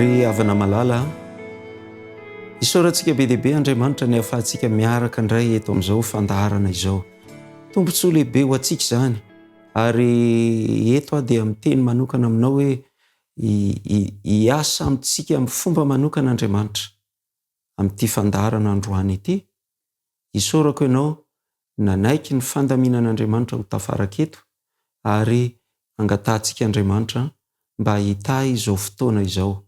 Ry havana malala, isaorantsika be dehibe Andriamanitra ny ahafahantsika miaraka indray eto amin'izao fandaharana izao. Tombontsoa lehibe ho antsika izany. Ary eto dia miteny manokana aminao hoe hiasa amintsika amin'ny fomba manokana Andriamanitra. Amin'ity fandaharana androany ity, isaorako ianao nanaiky ny fandaminan'Andriamanitra ho tafaraka eto ary angatahantsika Andriamanitra mba hita izao fotoana izao.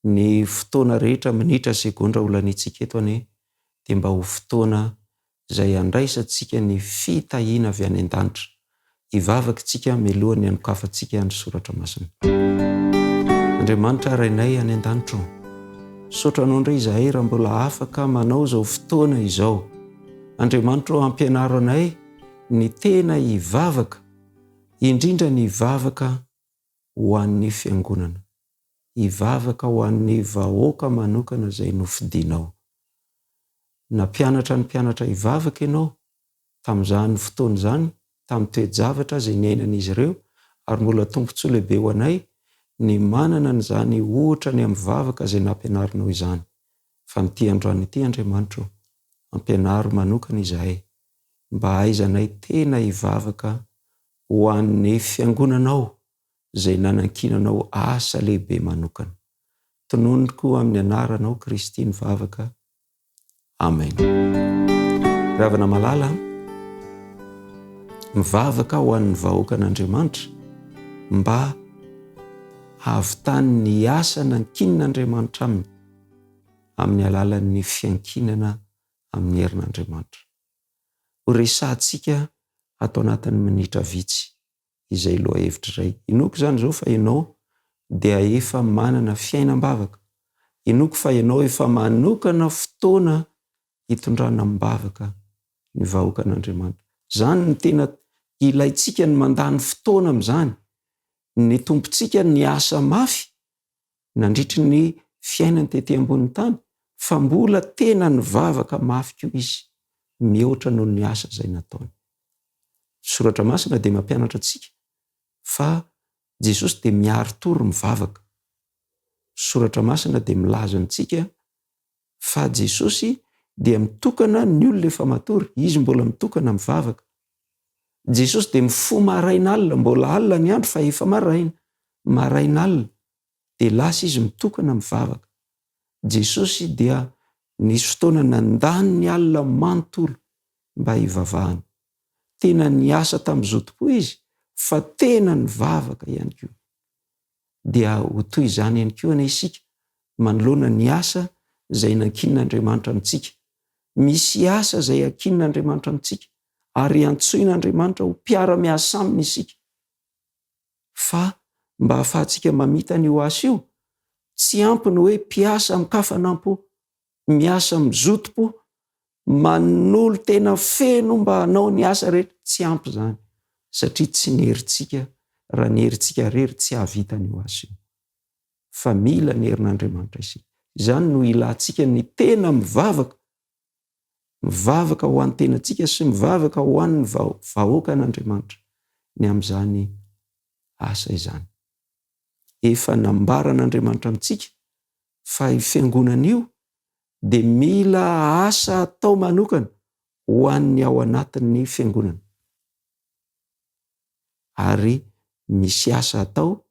Ny fotoana rehetra minitra segondra olanitsika eto ane dia mba ho fotoana izay handraisantsika ny fitahiana avy any an-danitra. Hivavaka tsika mialohan'ny hanokafantsika ny soratra masina. Andriamanitra rainay any an-danitra, saotra anao indray izahay raha mbola afaka manao izao fotoana izao. Andriamanitra ampianaro anay ny tena hivavaka, indrindra ny hivavaka ho an'ny fiangonana, hivavaka ho an'ny vahoaka manokana izay nofidinao. Nampianatra ny mpianatra hivavaka ianao tamin'izany fotoana izany, tamin'ny toe-javatra izay niainan'izy ireo, ary mbola tombontsoa lehibe ho anay ny manana n'izany ohatra ny amin'ny vavaka izay nampianarinao izany. Fa amin'ity androany ity Andriamanitra, ampianaro manokana izahay mba ahaizanay tena hivavaka ho an'ny fiangonanao izay nanankinanao asa lehibe manokana. Tononoko amin'ny anaranao Kristy mivavaka. Amen. Ravana malala, mivavaka ho an'ny vahoaka an'Andriamanitra mba hahavitany ny asa nankinan'Andriamanitra aminy amin'ny alalan'ny fiankinana amin'ny herin'Andriamanitra. Ho resahantsika atao anatin'ny minitra vitsy izay loha hevitra iray. Inoko izany izao fa ianao dia efa manana fiainam-bavaka. Inoko fa ianao efa manokana fotoana hitondrana mibavaka ny vahoaka an'Andriamanitra. Izany ny tena ilaitsika ny mandany fotoana amin'izany. Ny tompontsika ny asa mafy nandritry ny fiainany tetỳ ambonin'ny tany, fa mbola tena ny vavaka mafy koa izy, mihoatra noho ny asa izay nataony. Soratra masina dia mampianatra antsika fa Jesosy dia miaro tory mivavaka. Soratra masina dia milaza antsika fa Jesosy dia mitokana ny olona efa matory, izy mbola mitokana mivavaka. Jesosy dia mifoha maraina alina, mbola alina ny andro fa efa maraina alina, dia lasa izy mitokana mivavaka. Jesosy dia nisy fotoana nandany ny alina manontolo mba hivavahana. Tena niasa tamin'izao tokoa izy, fa tena nivavaka ihany koa. Dia ho toy izany ihany koa ane isika, manoloana ny asa izay nankinan'Andriamanitra amintsika. Misy asa izay ankinan'Andriamanitra amintsika, ary antsoin'Andriamanitra ho mpiara-miasa aminy isika. Fa mba ahafahantsika mamita an'io asa io, tsy ampy ny hoe mpiasa amin'ny kafanampo, miasa mizotopo, manolo tena feno mba hanao ny asa rehetra, tsy ampy izany. Satria tsy ny herintsika, raha ny herintsika rery tsy hahavita an'io asa io. Fa mila ny herin'Andriamanitra isika. Izany no ilantsika ny tena mivavaka ho an'ny tenantsika sy mivavaka ho an'ny vahoaka an'Andriamanitra ny amin'izany asa izany. Efa nambaran'Andriamanitra amintsika fa io fiangonana io dia mila asa atao manokana ho an'ny ao anatin'ny fiangonana. Ary misy asa atao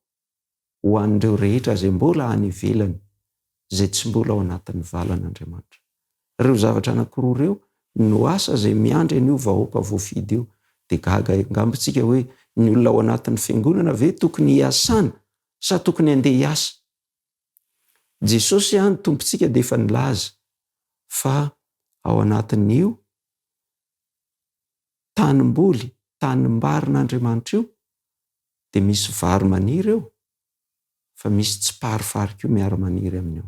ho an'ireo rehetra izay mbola any ivelany, izay tsy mbola ao anatin'ny valan'Andriamanitra. Ireo zavatra anankiroa ireo no asa izay miandry an'io vahoaka voafidy io. Dia gaga angambontsika hoe ny olona ao anatin'ny fiangonana ve tokony hiasana sa tokony handeha hiasa? Jesosy ny tompontsika dia efa nilaza fa ao anatin'io tanimboly, tanimbarin'Andriamanitra io, dia misy vary maniry eo, fa misy tsiparifary koa miara-maniry amin'io.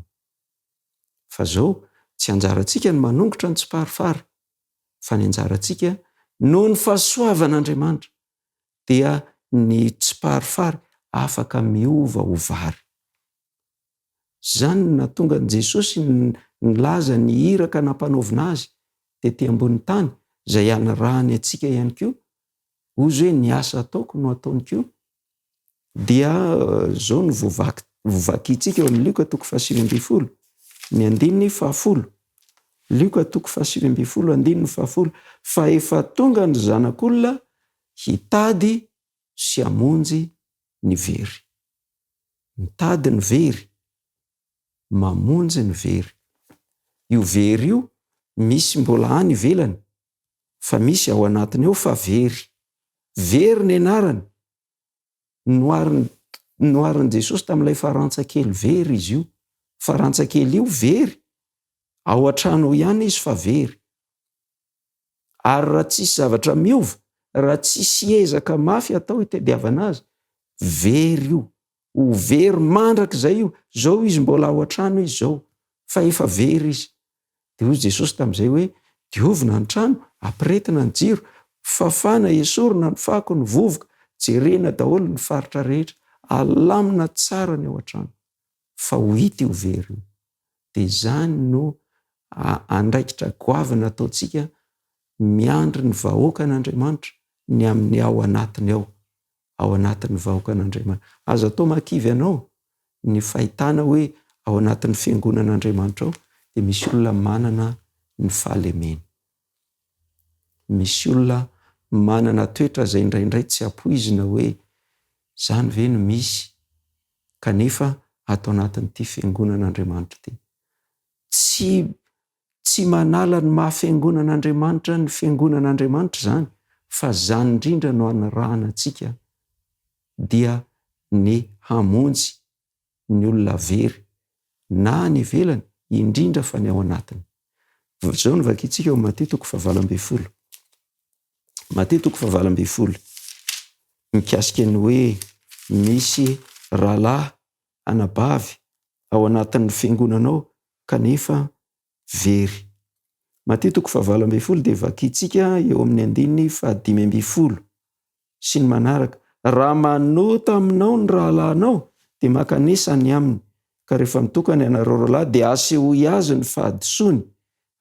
Fa zao tsy anjarantsika ny manongotra ny tsiparifary, fa ny anjarantsika noho ny fahasoavan'Andriamanitra dia ny tsiparifary afaka miova ho vary. Izany nahatonga an'i Jesosy nilaza ny iraka nampanaovina azy tetỳ ambonin'ny tany, izay hanarahany antsika ihany koa. Hozy hoe ny asa ataoko no ataony koa, dia zao no voavaky vakitsika eo amin'ny Lioka toko 7:10, ny 2:10, Lioka toko 7:10, 2:10, fa efa tonga ny zanak'olona hitady sy hamonjy ny very. Mitady ny very, mamonjy ny very. Io very io misy mbola any ivelany, fa misy ao anatiny eo fa very. Very ny anarany. Noarin' Jesosy tamin'ilay farantsakely very izy io. Farantsakely io very. Ao an-trano ihany izy fa very. Ary raha tsisy zavatra miova, raha tsisy ezaka mafy atao hitadiavana azy, very io. Ho very mandraka izay io. Zao izy mbola ao an-trano izy zao, fa efa very izy. Dia hoy Jesosy tamin'izay hoe, diovina ny trano, ampiretina ny jiro, fafana, esorina ny fako, ny vovoka, jerena daholo ny faritra rehetra, alamina tsara ny ao an-trano. Fa ho hita io very io. Dia izany no andraikitra goavana ataontsika miandry ny vahoaka an'Andriamanitra ny amin'ny ao anatiny ao. Ao anatin'ny vahoaka an'Andriamanitra. Azo atao makivy anao ny fahitana hoe ao anatin'ny fiangonan'Andriamanitra ao dia misy olona manana ny fahalemena. Misy olona manana toetra izay indraindray tsy ampoizina hoe zany ve no misy, kanefa ato anatin'ity fiangonan'Andriamanitra ity. Tsy manala ny mahafiangonan'Andriamanitra ny fiangonan'Andriamanitra zany, fa zany indrindra no anarahana antsika dia ny hamonjy ny olona very na ny ivelany, indrindra fa ny ao anatiny. Zao no vakitsika eo Matteo toko 7:10. Matteo toko 7:10. Mikasika ny hoe misy rahalahy anabavy ao anatin'ny fiangonanao kanefa very. Matteo toko 7:10 dia vakitsika eo amin'ny 5:15 sy ny manaraka. Raha manota aminao ny rahalahinao dia makanesany aminy, ka rehefa mitokana ianareo rahalahy dia asehoy azy ny fahadisoany.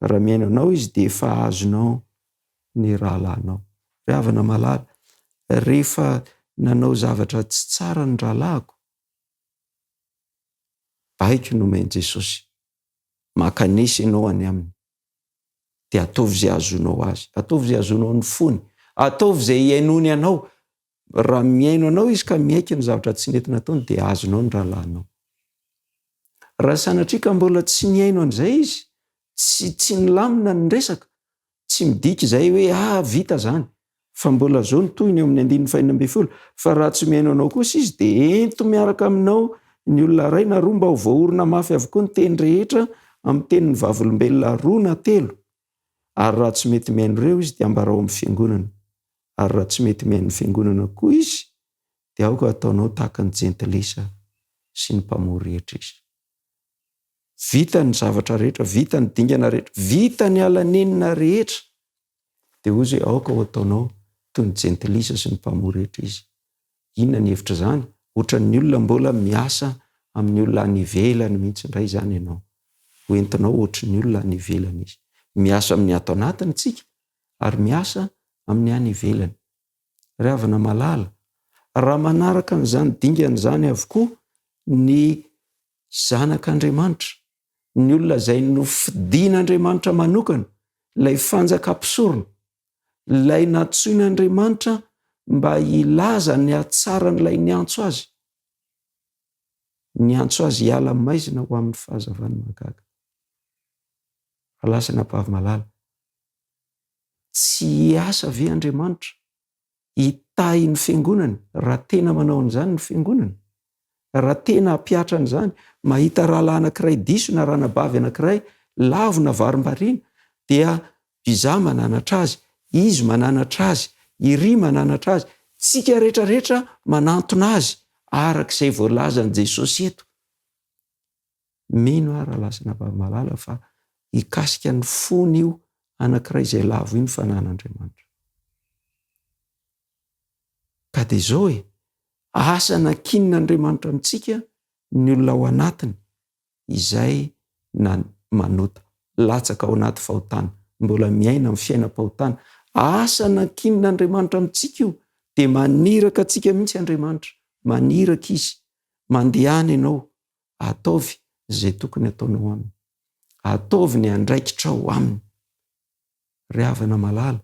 Raha miainanao izy dia efa azonao ny rahalahinao. Ry havana malala, rehefa nanao zavatra tsy tsara ny rahalahiko, baiko nomeny Jesosy, makanesa ianao any aminy, dia ataovy izay azonao azy, ataovy izay azonao ny fony, ataovy izay iainony anao. Raha miaino anao izy ka miaiky ny zavatra tsy nentina ataony dia azonao ny rahalahinao. Raha sanatria ka mbola tsy niaino an'izay izy, tsy nilamina ny resaka, tsy midika izay hoe vita zany, fa mbola zao ny tohiny eo amin'ny 5:15. Fa raha tsy miaino anao kosa izy dia ento miaraka aminao ny olona ray na roa mba ho voaorina mafy avokoa ny teny rehetra amin'ny tenin'ny vavolombelona 2 na 3. Ary raha tsy mety miaino ireo izy dia ambarao amin'ny fiangonana. Ary raha tsy mety miaino ny fiangonana koa izy dia aoka ataonao tahaka ny jentilisa sy ny mpamory rehetra izy. Vita ny zavatra rehetra, vita ny dingana rehetra, vita ny alanenina rehetra, dia hoy izay aoka ho ataonao toy ny jentilisa sy ny mpamory rehetra izy. Inona ny hevitra zany? Ohatran'ny olona mbola miasa amin'ny olona any ivelany mihitsy indray zany ianao. Hoentinao ohatran'ny olona any ivelany izy. Miasa amin'ny ato anatiny tsika, ary miasa amin'ny any ivelany. Ry havana malala, raha manaraka n'izany dingana zany avokoa ny zanak'Andriamanitra, ny olona izay nofidian'Andriamanitra manokana, ilay fanjakam-pisorona, ilay natsoin'Andriamanitra mba hilaza ny hatsaran'ilay niantso azy. Niantso azy hiala maizina ho amin'ny fahazavany mahagaga. Alasana ampavy malala. Tsy asa ve Andriamanitra hitahy ny fiangonany raha tena manao an'izany ny fiangonany? Raha tena hampiatra an'izany, mahita rahalahy anankiray diso na ranabavy anankiray lavo na varim-bariana, dia izaho mananatra azy, izy mananatra azy, iry mananatra azy, tsika rehetrarehetra manantona azy arak'izay voalazan'i Jesosy eto. Mino ary alasana ampavy malala fa hikasika ny fony io anankiray izay lavo iny fanan'Andriamanitra. Ka dia izao asa nakinin'Andriamanitra amintsika ny olona ao anatiny izay manota latsaka ao anaty fahotana, mbola miaina amin'ny fiainam-pahotana. Asa nakinin'Andriamanitra amintsika io dia maniraka antsika mihitsy Andriamanitra, maniraka izy, mandehana ianao, ataovy zay tokony ataonao aminy, ataovy ny andraikitra ao aminy. Ry havana malala,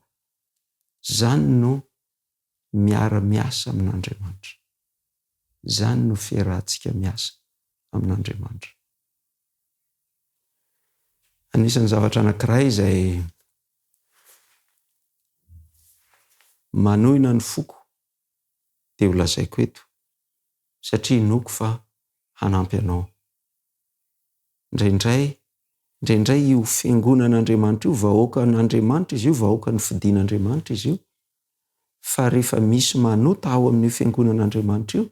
zany no miara-miasa amin'Andriamanitra. Zany no fiarahantsika miasa amin'Andriamanitra. Anisan'ny zavatra anankiray izay manohina ny foko dia ho lazaiko eto, satria noko fa hanampy anao. Indraindray io fiangonan'Andriamanitra io, vahoakan'Andriamanitra izy io, vahoaka ny fidian'Andriamanitra izy io, fa rehefa misy manota ao amin'ny fiangonan'Andriamanitra io,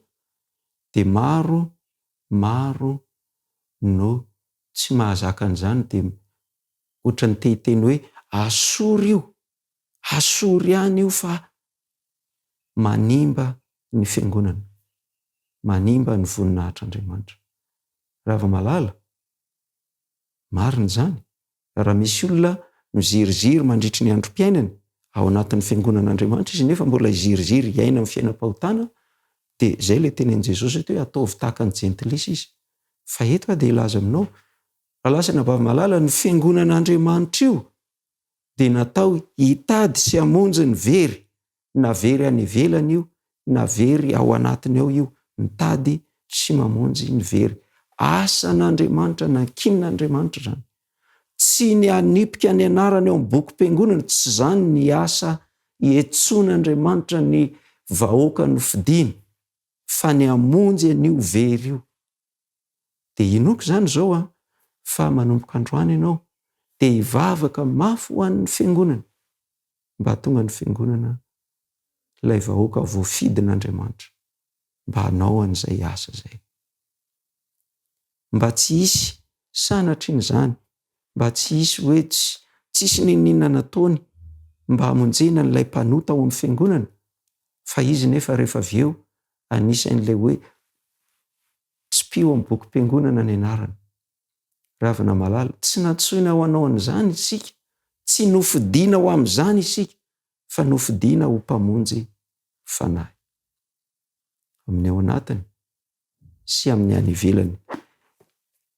dia maro no tsy mahazaka an'izany, dia ohatra ny tehiteny hoe asory io, asory ihany io fa manimba ny fiangonana, manimba ny voninahitr'Andriamanitra. Raha malala, marina izany. Raha misy olona miziriziry mandritry ny androm-piainany ao anatin'ny fiangonan'Andriamanitra izy nefa mbola iziriziry iaina amin'ny fiainam-pahotana, dia izay ilay tenen'i Jesosy hoe ataovy tahaka ny jentilisa izy. Fa eto dia ilaza aminao, alasana bava malala, ny fiangonan'Andriamanitra io dia natao hitady sy hamonjy ny very, na very any ivelany io, na very ao anatiny ao io, mitady sy mamonjy ny very. Asan'Andriamanitra, nankinan'Andriamanitra zany. Tsy ny hanipika ny anarany ao amin'ny bokim-piangonana, tsy zany ny asa hiantson'Andriamanitra ny vahoaka ny fidiny, fa ny hamonjy an'io very io. Dia inoko zany zao fa manomboka androany ianao dia hivavaka mafy ho an'ny fiangonana, mba tonga ny fiangonana ilay vahoaka voafidin'Andriamanitra, mba hanao an'izay asa zay. Mba tsy hisy sanatry n'izany, mba tsy hisy hoe tsisy ninona nataony mba hamonjena n'ilay mpanota ao amin'ny fiangonana, fa izy nefa rehefa avy eo anisan'ilay hoe tsy pio amin'ny bokim-piangonana ny anarany. Ravina malala, tsy natsoina ho anao an'izany isika, tsy nofidiana ho amin'izany isika, fa nofidiana ho mpamonjy fanahy amin'ny ao anatiny sy amin'ny any ivelany.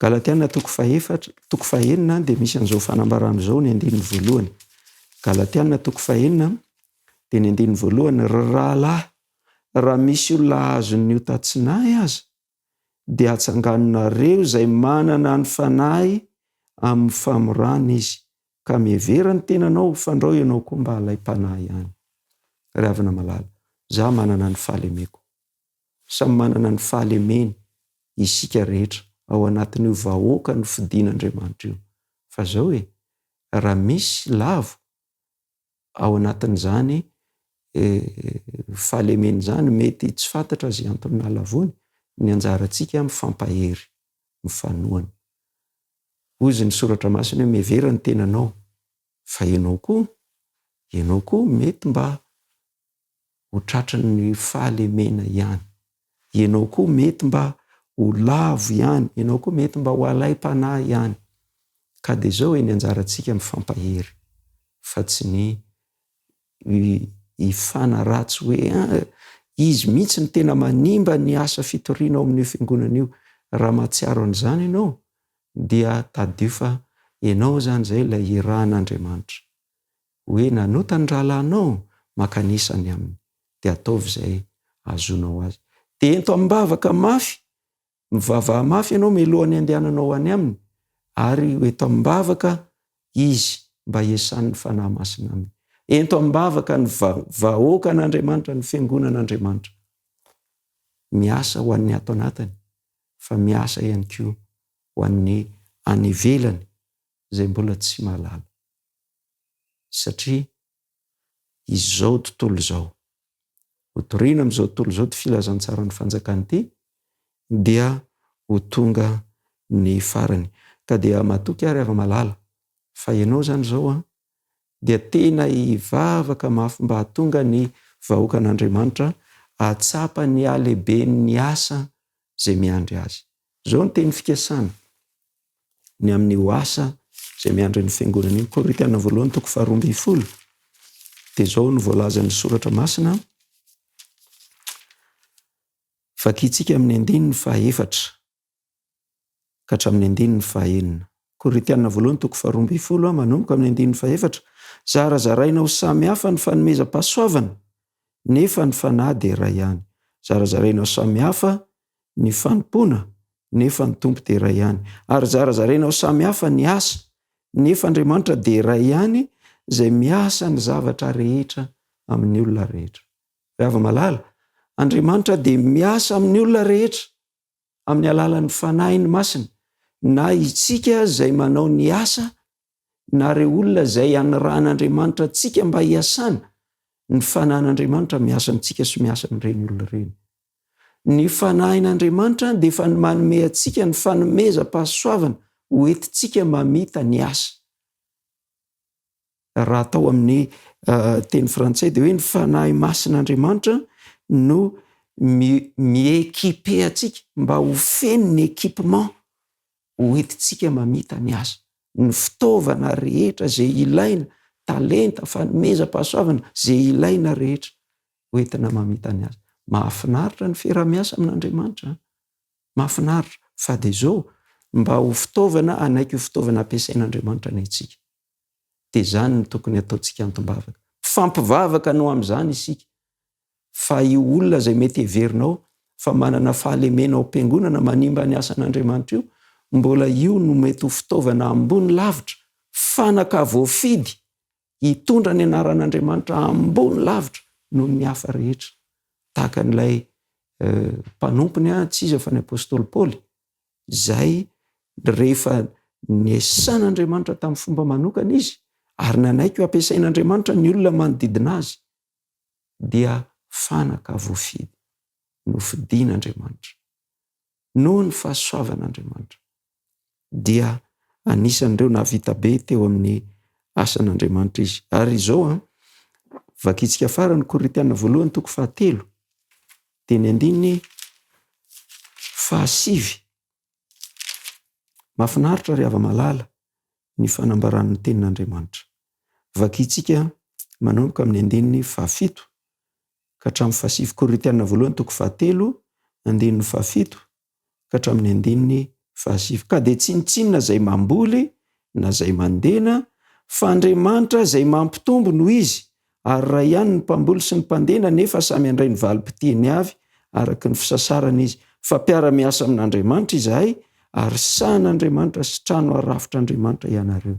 Galatiana 4:4 dia misy an'izao fanambarana izao ny 9:1. Galatiana 4:4 dia ny 9:1, rahalahy, raha misy olona azon'ny ho tatsinay aza, dia atsanganonareo izay manana ny fanahy amin'ny famorana izy, ka mievera ny tenanao, fandrao ianao koa mba halay mpanahy ihany. Ry havana malala, za manana ny fahalemeko, samy manana ny fahalemeny isika rehetra ao anatin'io vahoaka ny fidian'Andriamanitra io. Fa zao raha misy lavo ao anatin'izany fahalemeny izany, mety tsy fantatra zay antony nahalavony, ny anjarantsika mifampahery, mifanohana. Hoy ny soratra masina hoe mievera ny tenanao, fa ianao koa mety mba ho tratran'ny fahalemena ihany. Ianao koa mety mba ho lavo ihany, ianao koa mety mba ho alay-panahy ihany. Ka dia zao ny anjarantsika mifampahery, fa tsy ny hifanaratsy hoe izy mihitsy ny tena manimba ny asa fitoriana ao amin'ny fiangonana io. Raha mahatsiaro an'izany ianao, dia tadio fa ianao zany zay ilay irahan'Andriamanitra, hoe nanota ny rahalahinao makanisany aminy, dia ataovy izay azonao azy. Dia ento am-bavaka mafy, mivavaha mafy ianao mialohan'ny andehananao any aminy, ary eto am-bavaka izy mba hiasan'ny fanahy masina aminy. Ento am-bavaka ny vahoakan'Andriamanitra, ny fiangonan'Andriamanitra. Miasa ho an'ny ato anatiny, fa miasa ihany koa ho an'ny any ivelany izay mbola tsy mahalala. Satria izao tontolo izao, hotoriana amin'izao tontolo izao, ty filazantsara ny fanjakana ity, dia ho tonga ny farany. Ka dia matoky ary ava malala, fa ianao zany zao dia tena hivavaka mafy mba hatonga ny vahoakan'Andriamanitra hatsapa ny alehibe ny asa izay miandry azy. Zao ny teny fikasana ny amin'ny asa izay miandry ny fiangonana iny. Korintiana 1:12 dia zao no voalazan'ny soratra masina. Vakitsika amin'ny 4 ka hatramin'ny andininy fahaenina. Koritianina voalohany toko 12 manomboka amin'ny andininy fahaefatra. Zarazarainao samy hafa ny fanomezam-pahasoavana, nefa ny fanahy dia iray ihany. Zarazarainao samy hafa ny fanompona, nefa ny tompo dia iray ihany. Ary zarazarainao samy hafa ny asa, nefa Andriamanitra dia iray ihany izay miasa ny zavatra rehetra amin'ny olona rehetra. Rehefa malala, Andriamanitra dia miasa amin'ny olona rehetra amin'ny alalan'ny fanahiny masina, na isika izay manao ny asa, na ireo olona izay anirahan'Andriamanitra antsika mba hiasana, ny fanahin'Andriamanitra miasa amintsika sy miasa amin'ireny olona ireny. Ny fanahin'Andriamanitra dia efa manome antsika ny fanomezam-pahasoavana ho entintsika mamita ny asa. Raha atao amin'ny teny frantsay dia hoe ny fanahy masin'Andriamanitra no miekipe antsika mba ho feno ny ekipement ho entintsika mamita ny asa. Ny fitaovana rehetra izay ilaina, talenta, fanomezam-pahasoavana izay ilaina rehetra ho entina mamita ny asa. Mahafinaritra ny fiarah-miasa amin'Andriamanitra. Mahafinaritra. Fa dia izao, mba ho fitaovana anaiky ho fitaovana ampiasain'Andriamanitra ny antsika. Dia izany no tokony ataontsika antom-bavaka. Fampivavaka no amin'izany isika. Fa io olona izay mety heverinao fa manana fahalemena ao am-piangonana manimba ny asan'Andriamanitra io, mbola io no mety ho fitaovana ambony lavitra, fanaka voafidy, hitondra ny anaran'Andriamanitra ambony lavitra noho ny hafa rehetra. Tahaka n'ilay mpanompony tsy iza fa ny apôstôly Paoly, izay rehefa niesan'Andriamanitra tamin'ny fomba manokana izy, ary nanaiky ho ampiasain'Andriamanitra ny olona manodidina azy, dia fanaka voafidy no fidian'Andriamanitra, noho ny fahasoavan'Andriamanitra. Dia anisan'ireo nahavita be teo amin'ny asan'Andriamanitra izy. Ary izao vakitsika fara ny Koritianina voalohany toko 7, dia ny andininy 7. Mahafinaritra ry hava-malala ny fanambaran'ny tenin'Andriamanitra. Vakitsika manomboka amin'ny andininy 7 ka hatramin'ny 7. Koritianina voalohany toko 7, andininy 7 ka hatramin'ny andininy 7. Ka dia tsy nitsinona izay mamboly na izay mandena, fa Andriamanitra izay mampitombo no izy, ary raha ihany ny mpamboly sy ny mpandena, nefa samy handray ny valim-pitihany avy araka ny fisasarana izy. Fa mpiara-miasa amin'Andriamanitra izahay, ary sahan'Andriamanitra sy trano arafitr'Andriamanitra ianareo.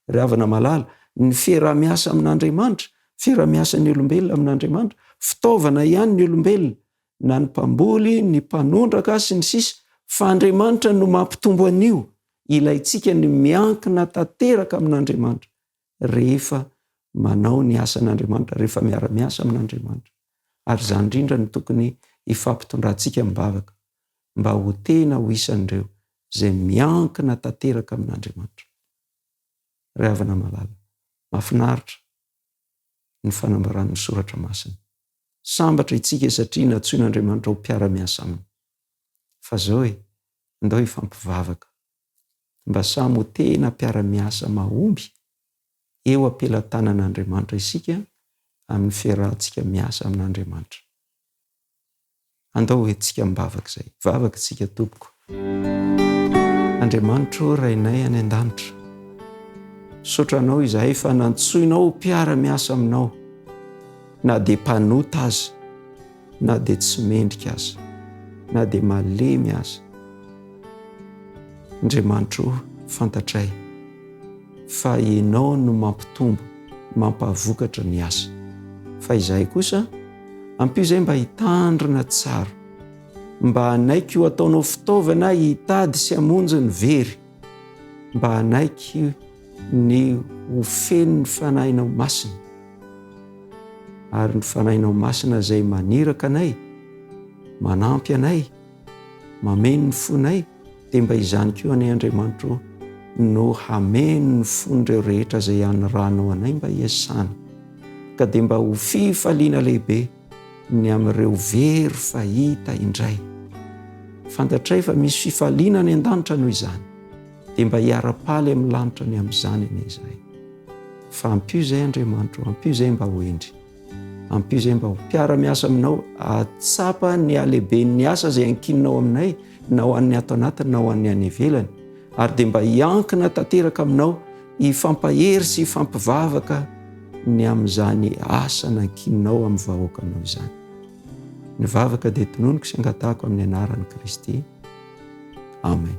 Ry havana malala, ny fiarah-miasa amin'Andriamanitra, fiarah-miasan'ny olombelona amin'Andriamanitra, fitaovana ihany ny olombelona, na ny mpamboly, ny mpanondraka sy ny sisa, fa Andriamanitra no mampitombo an'io, ilayntsika ny miankina tanteraka amin'Andriamanitra rehefa manao ny asan'Andriamanitra, rehefa miara-miasa amin'Andriamanitra. Ary izany indrindra no tokony hifampitondrantsika mibavaka, mba ho tena ho isan'ireo izay miankina tanteraka amin'Andriamanitra. Ry havana malala, mahafinaritra ny fanambaran'ny soratra masina. Sambatra itsika satria natsoin'Andriamanitra ho mpiara-miasa aminy. Fa izao ndao hifampivavaka mba samy ho tena mpiara-miasa mahomby eo ampelantanan'Andriamanitra isika amin'ny fiarahantsika miasa amin'Andriamanitra. Andao hoentsika mibavaka izay. Vavaka isika tompoko. Andriamanitra rainay any an-danitra, sotranao izahay fa nantsoinao mpiara-miasa aminao, na dia mpanota aza, na dia tsy mendrika aza, na dia malemy aza. Andriamanitra fantatray fa ianao no mampitombo, mampavokatra ny asa. Fa izahay kosa ampio izay mba hitandrina tsara, mba hanaiky ho ataonao fitaovana hitady sy hamonjy ny very, mba hanaiky ny ho feno ny fanahinao masina, ary ny fanahinao masina izay maniraka anay, manampy anay, mameno ny fonay, dia mba izany koa anay Andriamanitra no hameno ny fon'ireo rehetra izay aniranao anay mba hiasana, ka dia mba ho fifaliana lehibe ny amin'ireo very fahita indray. Fantatray fa misy fifaliana ny an-danitra noho izany, dia mba hiara-paly amin'ny lanitra ny amin'izany anay izahay. Fa ampio izay Andriamanitra, ampio izay mba ho endry, ampio izay mba ho mpiara-miasa aminao, atsapa ny alehiben'ny asa izay ankininao aminay, na ho an'ny ato anatiny na ho an'ny any ivelany, ary dia mba hiankina tanteraka aminao, hifampahery sy hifampivavaka ny amin'izany asa nankininao amin'ny vahoakanao izany. Ny vavaka dia tononiko sy angatahako amin'ny anaran'i Kristy. Amen.